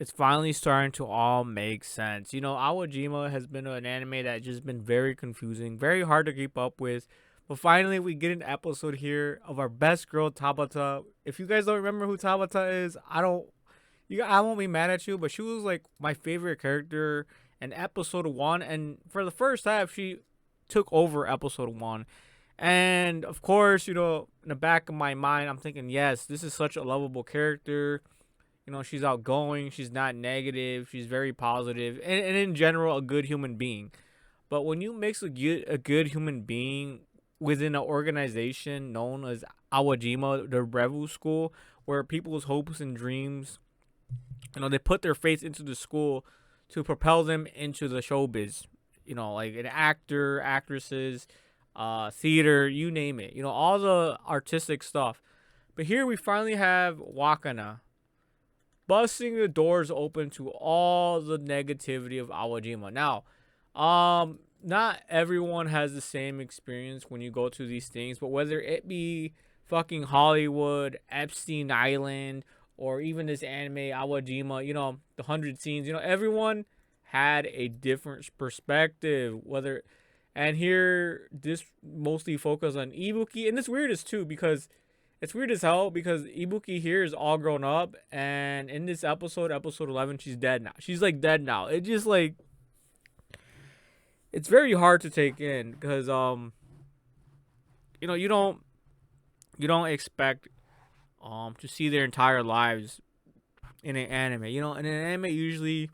it's finally starting to all make sense. Awajima has been an anime that just been very confusing, very hard to keep up with. But finally, we get an episode here of our best girl Tabata. If you guys don't remember who Tabata is, I won't be mad at you. But she was like my favorite character in episode one, and for the first half, she took over episode one. And of course, in the back of my mind, I'm thinking, yes, this is such a lovable character. She's outgoing, she's not negative, she's very positive, and in general, a good human being. But when you mix a good human being within an organization known as Awajima, the Revu School, where people's hopes and dreams, they put their faith into the school to propel them into the showbiz. Like an actor, actresses, theater, you name it. All the artistic stuff. But here we finally have Wakana busting the doors open to all the negativity of Awajima. Now, not everyone has the same experience when you go to these things, but whether it be fucking Hollywood, Epstein Island, or even this anime Awajima, the 100 Scenes, everyone had a different perspective. And here this mostly focused on Ibuki, and it's weirdest too because it's weird as hell because Ibuki here is all grown up, and in this episode 11, she's dead now. She's like dead now. It just like it's very hard to take in because you don't expect to see their entire lives in an anime. In an anime usually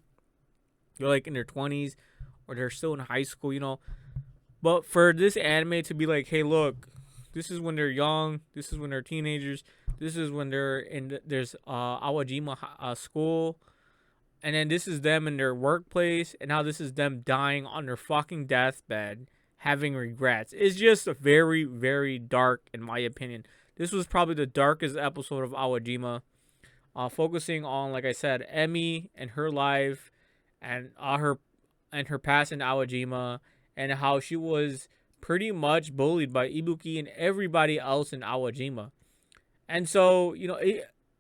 they're like in their 20s or they're still in high school. But for this anime to be like, hey, look, this is when they're young. This is when they're teenagers. This is when they're in. There's Awajima school, and then this is them in their workplace, and now this is them dying on their fucking deathbed, having regrets. It's just very, very dark, in my opinion. This was probably the darkest episode of Awajima, focusing on, like I said, Emmy and her life, and her past in Awajima, and how she was pretty much bullied by Ibuki and everybody else in Awajima. And so,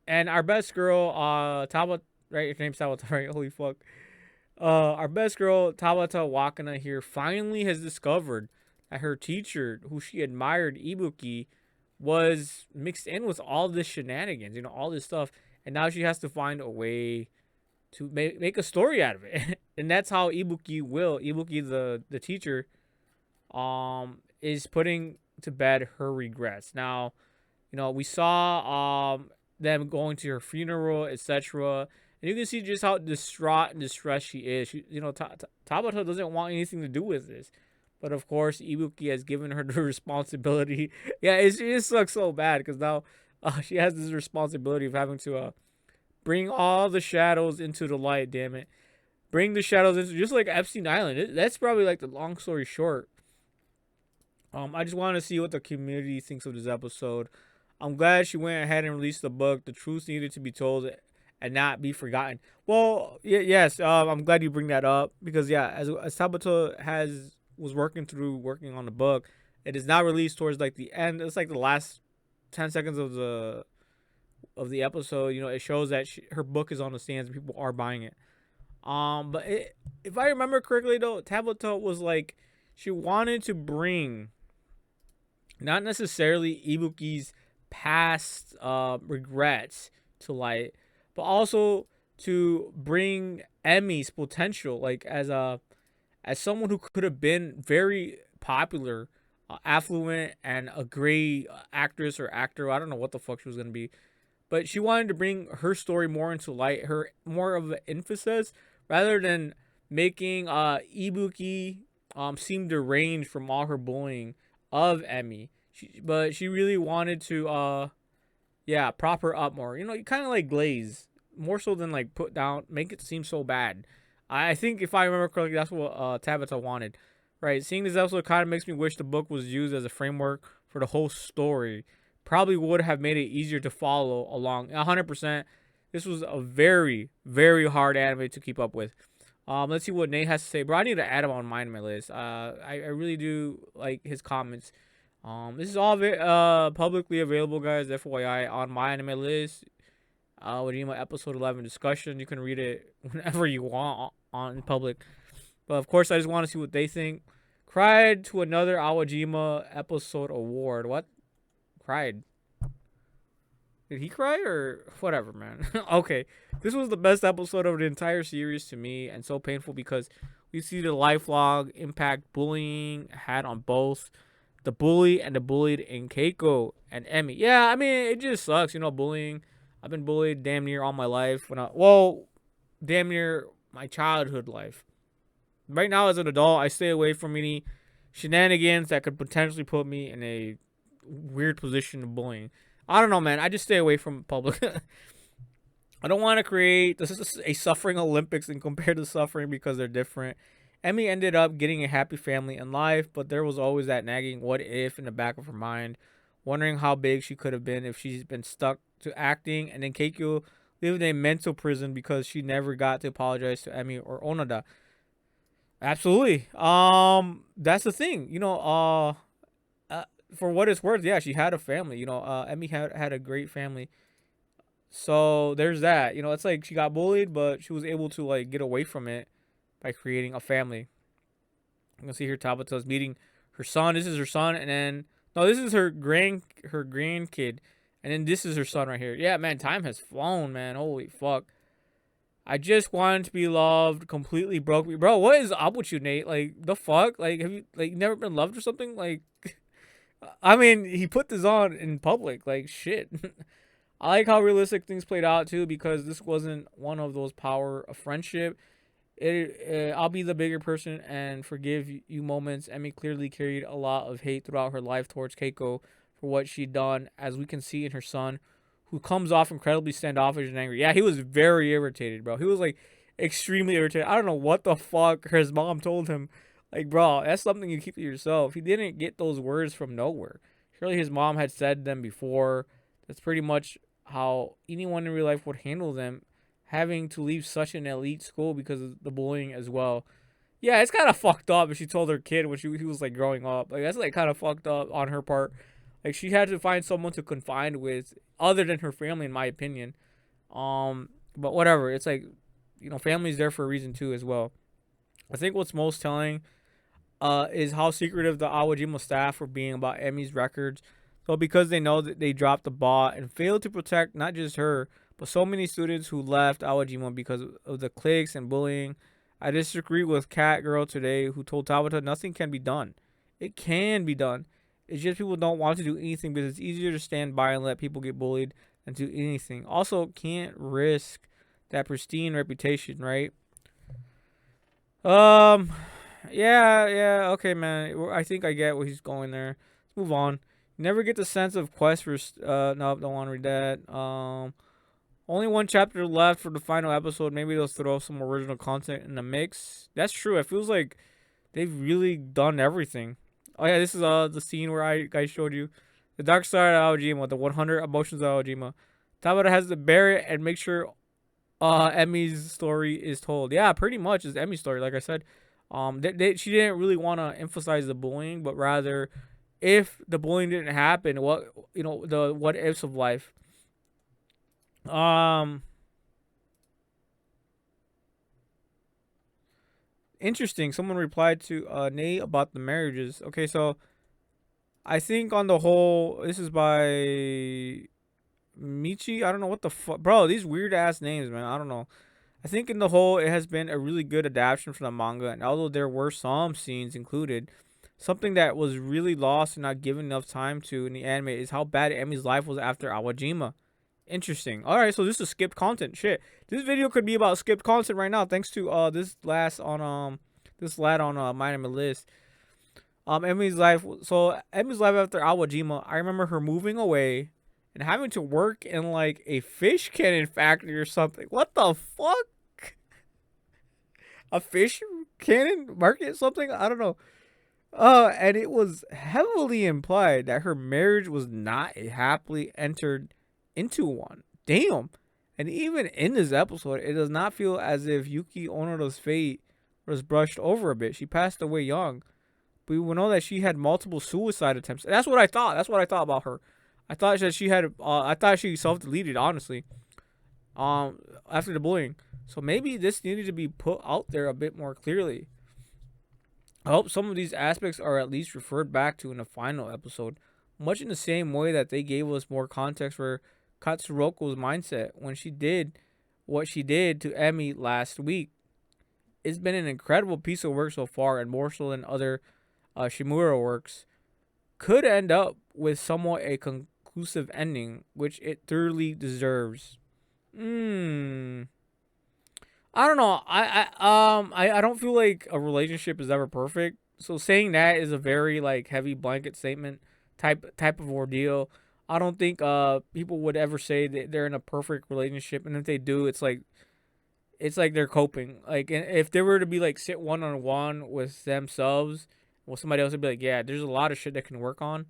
and our best girl, Tabata, right? Her name's Tabata, right? Holy fuck. Our best girl, Tabata Wakana here, finally has discovered that her teacher, who she admired, Ibuki, was mixed in with all this shenanigans, all this stuff. And now she has to find a way to make a story out of it. And that's how Ibuki, the teacher, is putting to bed her regrets. Now, we saw them going to her funeral, etc. And you can see just how distraught and distressed she is. Tabata doesn't want anything to do with this. But of course, Ibuki has given her the responsibility. Yeah, it just sucks so bad because now she has this responsibility of having to bring all the shadows into the light, damn it. Bring the shadows into, just like Epstein Island. That's probably like the long story short. I just want to see what the community thinks of this episode. I'm glad she went ahead and released the book. The truth needed to be told and not be forgotten. Well, yes. I'm glad you bring that up because as Tabata was working on the book, it is now released towards like the end. It's like the last 10 seconds of the episode. It shows that her book is on the stands and people are buying it. But if I remember correctly though, Tabata was like she wanted to bring not necessarily Ibuki's past regrets to light, but also to bring Emi's potential, like as someone who could have been very popular, affluent, and a great actress or actor. I don't know what the fuck she was gonna be, but she wanted to bring her story more into light, her more of an emphasis rather than making Ibuki seem deranged from all her bullying of Emmy. But she really wanted to prop her up more. Kind of like glaze more so than like put down, make it seem so bad. I think if I remember correctly, that's what Tabata wanted. Right, seeing this episode kind of makes me wish the book was used as a framework for the whole story. Probably would have made it easier to follow along. 100%. This was a very, very hard anime to keep up with. Let's see what Nate has to say, bro. I need to add him on mine my list. I really do like his comments. This is all publicly available, guys. FYI, on Myanimelist. Awajima episode 11 discussion. You can read it whenever you want on in public. But of course, I just want to see what they think. Cried to another Awajima episode award. What? Cried. Did he cry or whatever, man? Okay. This was the best episode of the entire series to me, and so painful because we see the lifelong impact bullying had on both the bully and the bullied in Keiko and Emmy. Yeah, I mean, it just sucks, bullying. I've been bullied damn near all my life. Damn near my childhood life. Right now, as an adult, I stay away from any shenanigans that could potentially put me in a weird position of bullying. I don't know, man. I just stay away from public. I don't want to create this is a suffering Olympics and compare the suffering because they're different. Emmy ended up getting a happy family in life, but there was always that nagging what if in the back of her mind, wondering how big she could have been if she's been stuck to acting. And then Keiko lived in a mental prison because she never got to apologize to Emmy or Onoda. Absolutely. That's the thing. For what it's worth, yeah, she had a family. Emmy had a great family. So there's that. It's like she got bullied, but she was able to like get away from it by creating a family. You can see here Tabata's meeting her son. This is her son, and then no, this is her grandkid, and then this is her son right here. Yeah, man, time has flown, man. Holy fuck. I just wanted to be loved. Completely broke me, bro. What is up with you, Nate? Like the fuck? Like have you never been loved or something? Like, I mean, he put this on in public. Like shit. I like how realistic things played out too, because this wasn't one of those power of friendship. I'll be the bigger person and forgive you moments. Emmy clearly carried a lot of hate throughout her life towards Keiko for what she'd done, as we can see in her son, who comes off incredibly standoffish and angry. Yeah, he was very irritated, bro. He was like extremely irritated. I don't know what the fuck his mom told him. Like, bro, that's something you keep to yourself. He didn't get those words from nowhere. Surely his mom had said them before. That's pretty much how anyone in real life would handle them, having to leave such an elite school because of the bullying as well. Yeah, it's kind of fucked up if she told her kid when he was like growing up. Like, that's like kind of fucked up on her part. Like, she had to find someone to confide with other than her family, in my opinion. But whatever. It's like, family's there for a reason too as well. I think what's most telling is how secretive the Awajima staff were being about Emmy's records. So because they know that they dropped the ball and failed to protect not just her, but so many students who left Awajima because of the cliques and bullying. I disagree with Cat Girl today, who told Tabata nothing can be done. It can be done. It's just people don't want to do anything because it's easier to stand by and let people get bullied than do anything. Also, can't risk that pristine reputation, right? Yeah, okay, man. I think I get where he's going there. Let's move on. You never get the sense of quest for. No, don't want to read that. Only one chapter left for the final episode. Maybe they'll throw some original content in the mix. That's true. It feels like they've really done everything. Oh yeah, this is the scene where I showed you the dark side of Awajima, the 100 emotions of Awajima. Tabata has to bear it and make sure Emmy's story is told. Yeah, pretty much is Emmy's story. Like I said, she didn't really want to emphasize the bullying, but rather, if the bullying didn't happen, the what ifs of life. Interesting. Someone replied to Nate about the marriages. Okay, so I think on the whole, this is by Michi. I don't know what the fuck, bro. These weird ass names, man. I don't know. I think in the whole, it has been a really good adaptation from the manga, and although there were some scenes included, something that was really lost and not given enough time to in the anime is how bad Emmy's life was after Awajima. Interesting. All right, so this is skipped content. Shit, this video could be about skipped content right now, thanks to this lad on Myanimelist. Emmy's life. So Emmy's life after Awajima, I remember her moving away and having to work in like a fish cannon factory or something. What the fuck? A fish cannon market something? I don't know. And it was heavily implied that her marriage was not a happily entered into one. Damn. And even in this episode, it does not feel as if Yuki Onoda's fate was brushed over a bit. She passed away young. But we will know that she had multiple suicide attempts. That's what I thought. That's what I thought about her. I thought that she had I thought she self-deleted, honestly. after the bullying. So maybe this needed to be put out there a bit more clearly. I hope some of these aspects are at least referred back to in the final episode, much in the same way that they gave us more context for Katsuroko's mindset when she did what she did to Emi last week. It's been an incredible piece of work so far, and more so than other Shimura works. Could end up with somewhat a conclusive ending, which it thoroughly deserves. I don't know. I don't feel like a relationship is ever perfect. So saying that is a very like heavy blanket statement type of ordeal. I don't think people would ever say that they're in a perfect relationship, and if they do, it's like they're coping. Like, and if they were to be like sit one on one with themselves, well, somebody else would be like, yeah, there's a lot of shit that can work on.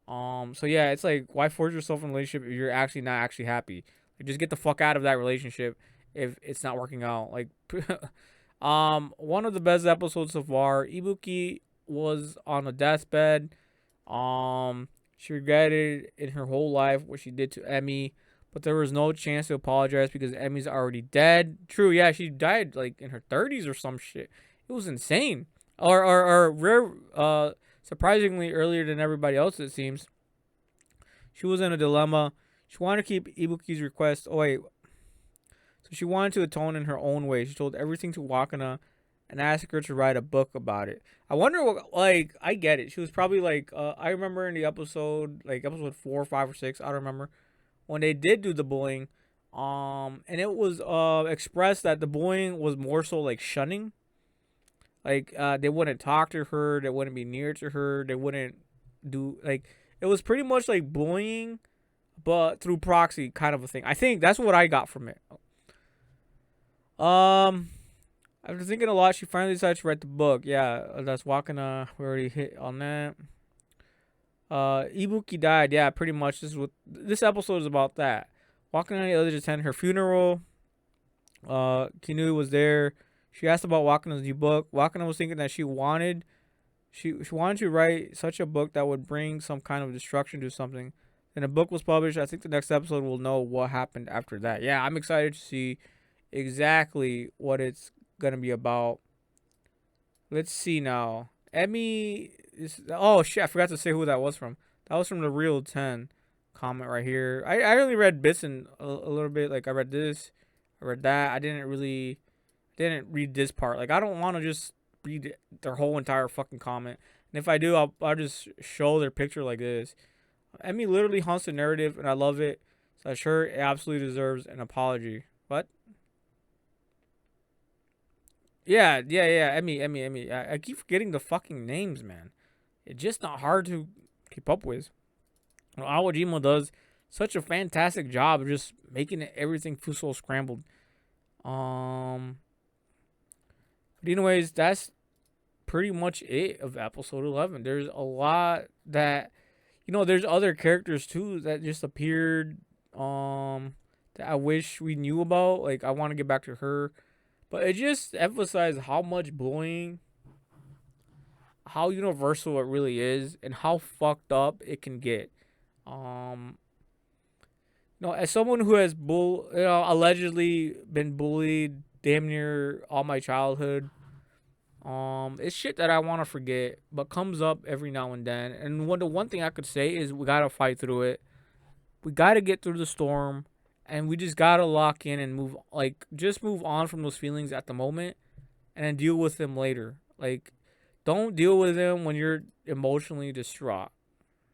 So yeah, it's like, why force yourself in a relationship if you're actually not actually happy? Like, just get the fuck out of that relationship if it's not working out. Like, one of the best episodes so far. Ibuki was on a deathbed. She regretted in her whole life what she did to Emi, but there was no chance to apologize because Emi's already dead. True, yeah, she died like in her 30s or some shit. It was insane. Or rare, surprisingly earlier than everybody else, it seems. She was in a dilemma. She wanted to keep Ibuki's request. Oh wait, so she wanted to atone in her own way. She told everything to Wakana and asked her to write a book about it. I wonder what, like, I get it. She was probably like, I remember in the episode, like episode 4, 5, or 6, I don't remember, when they did do the bullying, and it was expressed that the bullying was more so like shunning. Like, they wouldn't talk to her, they wouldn't be near to her, they wouldn't do, like, it was pretty much like bullying, but through proxy kind of a thing. I think that's what I got from it. After thinking a lot, she finally decided to write the book. Yeah, that's Wakana. We already hit on that. Ibuki died. Yeah, pretty much. This episode is about that. Wakana and the others attend her funeral. Kinui was there. She asked about Wakana's new book. Wakana was thinking that she wanted to write such a book that would bring some kind of destruction to something. Then a book was published. I think the next episode will know what happened after that. Yeah, I'm excited to see exactly what it's gonna be about. Let's see now. Emi is, oh shit, I forgot to say who that was from. That was from the Real 10 comment right here. I only read bits and a little bit. Like, I read this, I read that. I didn't read this part. Like, I don't want to just read their whole entire fucking comment. And if I do, I'll just show their picture like this. Emi literally haunts the narrative, and I love it. So I'm sure it absolutely deserves an apology. What? Yeah. Emmy. I keep forgetting the fucking names, man. It's just not hard to keep up with. Awajima does such a fantastic job of just making everything feel so scrambled. But anyways, that's pretty much it of episode 11. There's a lot that, there's other characters too that just appeared. That I wish we knew about. Like, I want to get back to her. But it just emphasized how much bullying, how universal it really is, and how fucked up it can get. As someone who has allegedly been bullied damn near all my childhood, it's shit that I want to forget, but comes up every now and then. And the one thing I could say is we gotta fight through it. We gotta get through the storm. And we just gotta lock in and move on from those feelings at the moment, and then deal with them later. Like, don't deal with them when you're emotionally distraught.